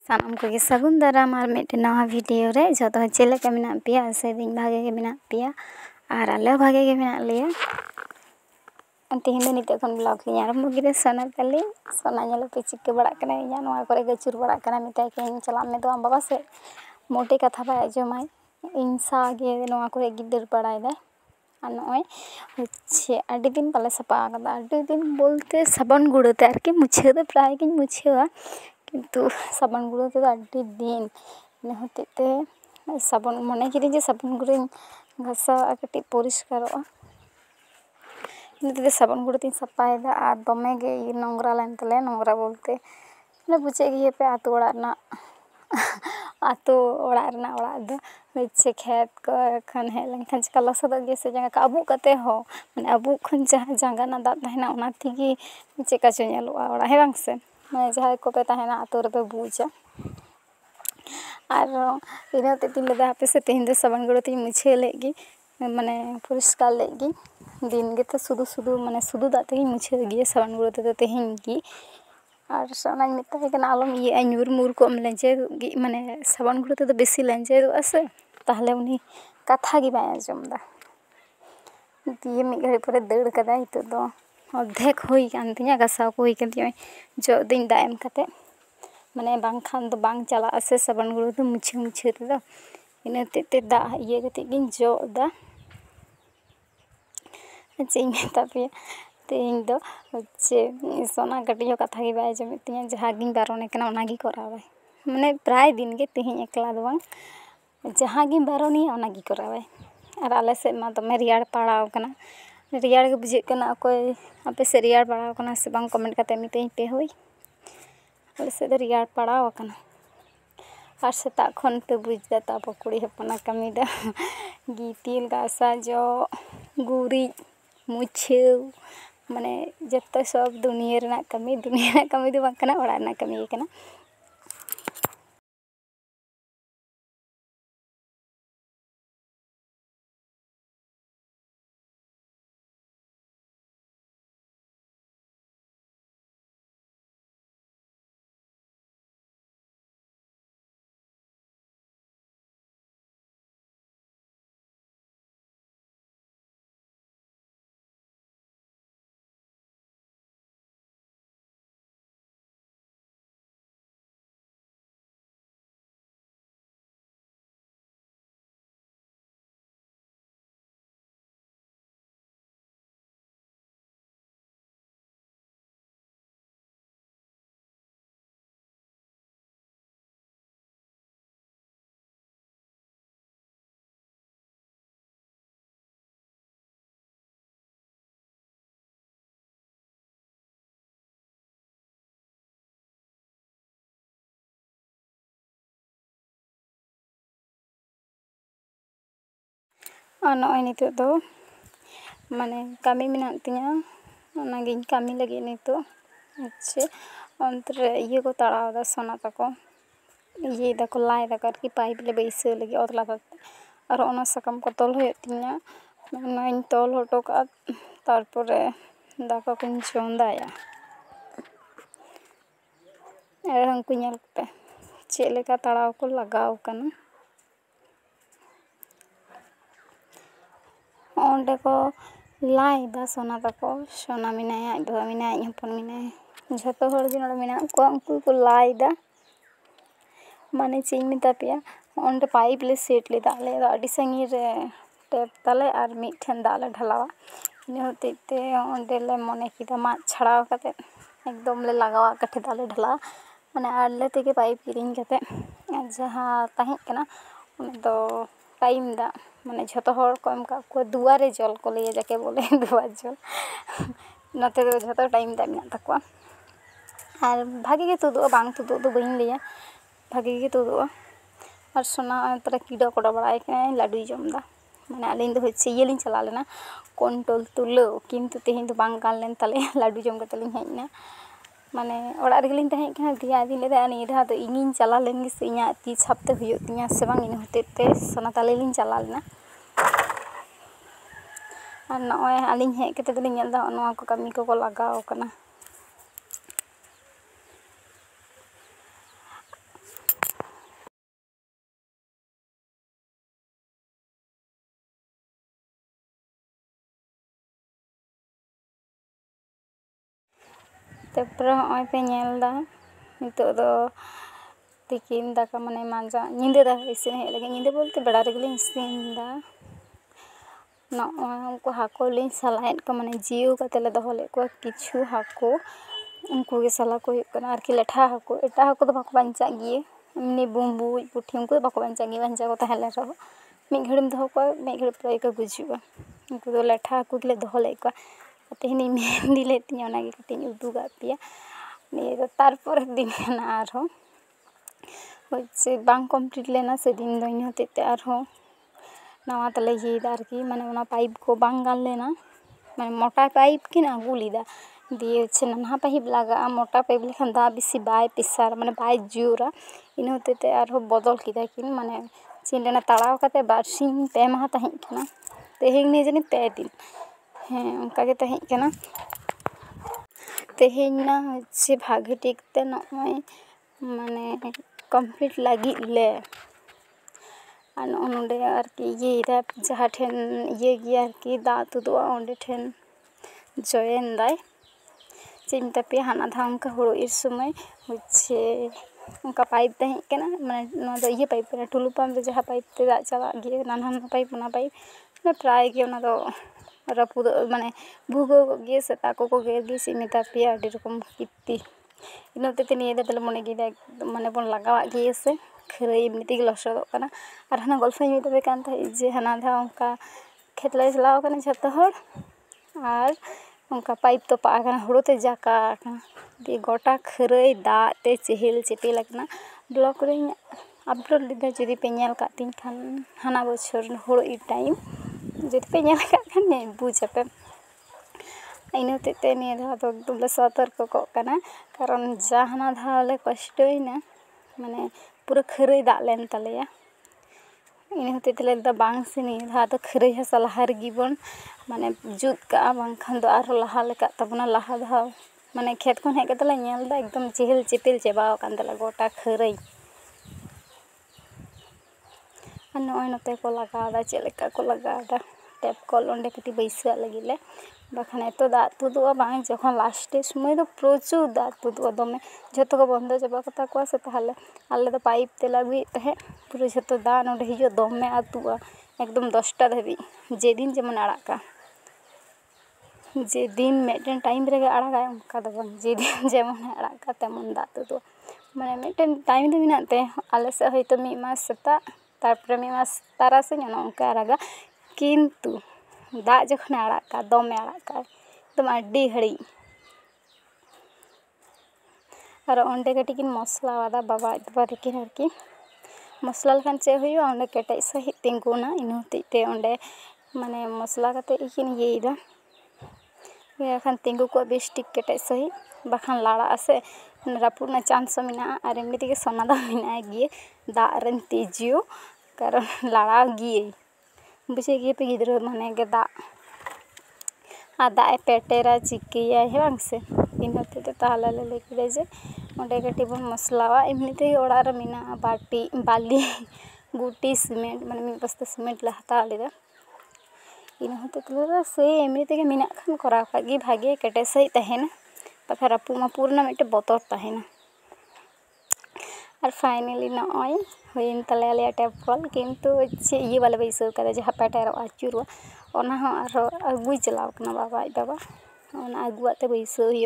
सानाम कोगे सगुन दाराम और मिट्टे नवा वीडियो रे जो तो चेले के मेना पिया से दिन भागे के मेना पिया और आले भागे के मेना लिया तेहन दो निते खन ब्लॉग लिया आरंभ गिरे सोना तले सोना ñelo पे चिक्के बड़ा कना इया नवा करे गचुर बड़ा कना मिताय के इन चला में दो आम बाबा से मोटे कथा बाय आजमाय इन सागे नवा करे गिदर बड़ाय दे और नय होच्छे आडी दिन पाले सपा आकदा आडी दिन बोलते साबन गुड़ोते आरकी मुछे दो प्राय गिन मुछेवा किंतु साबन गुड़ो ते आडी दिन इन होतेते साबन मने किदिन जे साबन गुड़ो घासा कटी परिष्कारोआ इनते साबन गुड़ो तीन सफायदा और दमे गे नोंगरा लेन तले नोंगरा बोलते ने बुझे गे पे आतो ओड़ा ना आतो ओड़ा रना ओड़ा दो होच्छे खेत को खन हे लंखन चका लसद गे से जंगा का अबु कते हो माने अबु खन जहां जंगा ना दात तहना ओना थिगी चेका चो ñeloa ओड़ा हे बांग से माने जहां को पे तहना आतो रे पे बुझा और इना ते दिन लदा पे से तेहिन दे साबन गुड़ो ती मुछे लेगी माने परिष्कार लेगी दिन गे तो सुदु सुदु माने सुदु दाते गी मुछे गे साबन गुड़ो ते तेहिन गी और सोना मिताय कना आलम ये ᱧᱩᱨ मुर को लेंजे माने साबन गुड़ो ते बेसी लेंजे दो आसे ताहले उनी कथा गी बाय आजमदा दिए मी घड़ी परे दड़ कदा हितो दो अधेक होई कान तिया गसाव को होई कान तिया जो दिन दाएम कते माने बांग खान दो बांग चला आसे साबन गुड़ो तो मुछे मुछे ते दो इने ते दा ये कते गिन जो दा चें मेता पे तेहिन दो होच्छे सोना कटियो कथा गी बाय आजम तिया जहां गिन बारोने कना ओना गी करावाय माने प्राय दिन गे तेहिन एकला दो बांग जहां गिन बारोनिया ओना गी करावाय और आले से मा दमे रियाड़ पाड़ाव कना रियाड़ गे बुझे कना कोई आपे से रियाड़ पाड़ाव कना से बांग कमेंट कते मितेई पे होई आले से दो रियाड़ पाड़ाव कना और सेता खन पे बुझदा तापो कुड़ी हपना कमी दा गितिल गासा जो गुरी मुछे माने जत्तो सब दुनिया रना कमी दो बांग कना ओड़ा रना कमी कना नय नितो दो माने कमी मेना तिया ओना गिन कमी लगे नितो अच्छे अंतरे ये को ताड़ाव दा सोना तको ये दा को लाय दा करके पाइप ले बैसे लगे ओतला करते और ओना सकम को तोल होय तिया माने तोल होटो का तारपरे दाका को चोंदाया और हमको ñel पे चेले का ताड़ाव को लगाव कना ओंडे को लाई दा सोना तको सोना मिनाया बाबा मिनाया हपन मिनाया झतो हर गे नोडे मिना को उनको को लाई दा माने चें मेता पेया ओंडे पाइप ले सेट ले दाले आडी संगी रे टेप ताले और मिठन दाले ढलावा इन होते ते ओंडे ले मने किदा मा छड़ाव कते एकदम ले लगावा कठे दाले ढला माने आले तेगे पाइप किरिंग कते जहां ताही कना उन दो टाइम दा माने झतो हर को एम का को दुआरे जल को ले जाके बोले दुआर जल नते दो झतो टाइम दा मेना तकवा और भागे गे तुदो बांग तुदो दो बइन लिया भागे गे तुदो और सोना तरे कीडो कोडो बड़ाय के लाडू जमदा माने आलिन दो होच्छे ये लिन चला लेना कंट्रोल तुलो किंतु तेहिन दो बांग गान लेन तले लाडू जम कते लिन हेजना माने ओड़ा रे लिन तहे के दिया दिन ले अनि धा तो इनिन चला लेन गे से इया ती छापते हुयो तिया से बांग इन होते ते सोना तले लिन चला लेना और नय आलिन हे कते दलिन ñel दा नवा को कमी को लगाव कना तारपरे हमें पे नेलदा नितो दो तिकिन दाका माने मांजा नींदे दा इसिन हेज लगे नींदे बोलते बेड़ा रेगलिन इसिन दा नॉय उनको हाको लिन सलाहेद को माने जियो कतेले दोहो ले को किछु हाको उनको के सला को हुकना आरकी लेठा हाको एटा हाको दो बाको बांचा गिए एमनी बुंबुई पुठी उनको बाको बांचा गिए बांचा को तहले रहो मिद घड़िम दोहो को मिद घड़ी पर को गुजुआ उनको दो लेठा हाको के दोहो ले को तेहनी मेहंदी लेती ओना के कटिंग उदुगा पिया निये तारपर दिन ना आरो से बांग कंप्लीट लेना से दिन दो इन होते आरो नवा तले येदा आरकी माने ओना पाइप को बांग गान लेना माने मोटा पाइप किन आगु लीदा दिए छे नन्हा पाइप लगा मोटा पाइप लेखन दा बेसी बाय पिसार माने बाय जुरा इन होते आरो बदल किदा किन माने चिंडेना ताड़ाव काते बारसिंग पे माह ताहि कना तेहें ने जनी पे दिन हाँ उनका के ताहि कना तेहें ना छे भागे टिकते नय माने कंप्लीट लगी ले नोंडे आरकी ये जहाँ ठेन ये गया आरकी दा तुदुआ ओंडे ठेन जॉइन दाय चिंता पे हाना था उनका हुड़ो इस समय मुझे उनका पाइप तहीं के ना मैंने तो ये पाइप ना टुलू पंप जहाँ पाइप ते दा चला गया नाना पाइप ना मैं ट्राई किया ना तो रपुद माने भूगो गए सेता को गेर गए सीमिता पे अड़ी रकम कित्ती इनोते निये दे मने गिदा माने बन लगावा गए से खरई एमनी लसोदो कना और हाना गल्फाई मिदबे कान था जे हाना धा उनका खेतले चलाव कना झतो हर और उनका पाइप तो पाकना हुड़ो ते जाका दे गोटा खरई दा ते चेहल चेपेल कना ब्लॉग रे अपलोड लिदा जदी पे नेल का तिन खान हाना बछर हुड़ो इ टाइम जदी पे नेल का खान बुझापे इनोते ते निये धा तो एकदम सतर्क को कना कारण जहाना धा ले कष्टइना माने पूरा खरई दा लेन तलेया इन होते तले दा बांग से निये धा तो खरई हसा लहार गिबन माने जुत का बांग खान दो आरो लहा लेका तबना लहा धा माने खेत खन हेक तले नेल दा एकदम चेहल चेपेल चेबाव कान तले गोटा खरई नय नते को लगादा चेलेका को लगादा टेप कल ओंडे कटी बैसा लगिले बाखान एतो दा तुदुआ बांग जखन लास्ट समय दो प्रचुर दा तुदुआ दमे जतो को बंद चबा कता को से ताहले आले दो पाइप ते लगि तहे पूरा जतो दा नोंडे हिजो दमे आतुआ एकदम 10टा धबी जे दिन जेमन आड़ाका जे दिन मेटेन टाइम रे आड़ागा उनका दो बंग जे दिन जेमन आड़ाका तेमन दा तुदुआ माने मेटेन टाइम दो मिनाते आले से हयतो मी मास सेता तारपरे मी मास तारासिन उनका आड़ागा किंतु दा जखन आड़ाका दमे आड़ाका एकदम आडी घड़ी और ओंडे कटिकिन मसला वादा बाबा बारे किन आरकी मसला लखान चे हुयो ओंडे केटे सही तिंगुना इन होते ओंडे माने मसला कते इकिन येदा ये खान तिंगु को बेस्टिक केटे सही बाखान लाड़ा आसे रापुना चांस मिना और एमनी तेगे सोना दा मिना गिए दा रेन तेजियो कारण लाड़ा गिए बुझे गिए पे गिद्रो माने गे दा आ दा पेटेरा चिकिया है बांग से इन होते ते ताला ले लेके जे ओंडे कटी बन मसलावा एमनी तेगे ओड़ा रे मिना बाटी बाली गुटी सीमेंट माने मी बस्ता सीमेंट ला हता लेदा इन होते ते से एमनी तेगे मिना खान करा कागी भागे केटे सही तहेना बाखा रापू मा पूर्ण मेटे बतर तहेना और फाइनली नय हुइन तले आले टेप कल किंतु चे ये वाले बैसो कदा जहाँ पेटेर आचुरवा ओना हो आरो अगुई चलाव कना बाबा बाबा ओना अगुआते बैसो हियो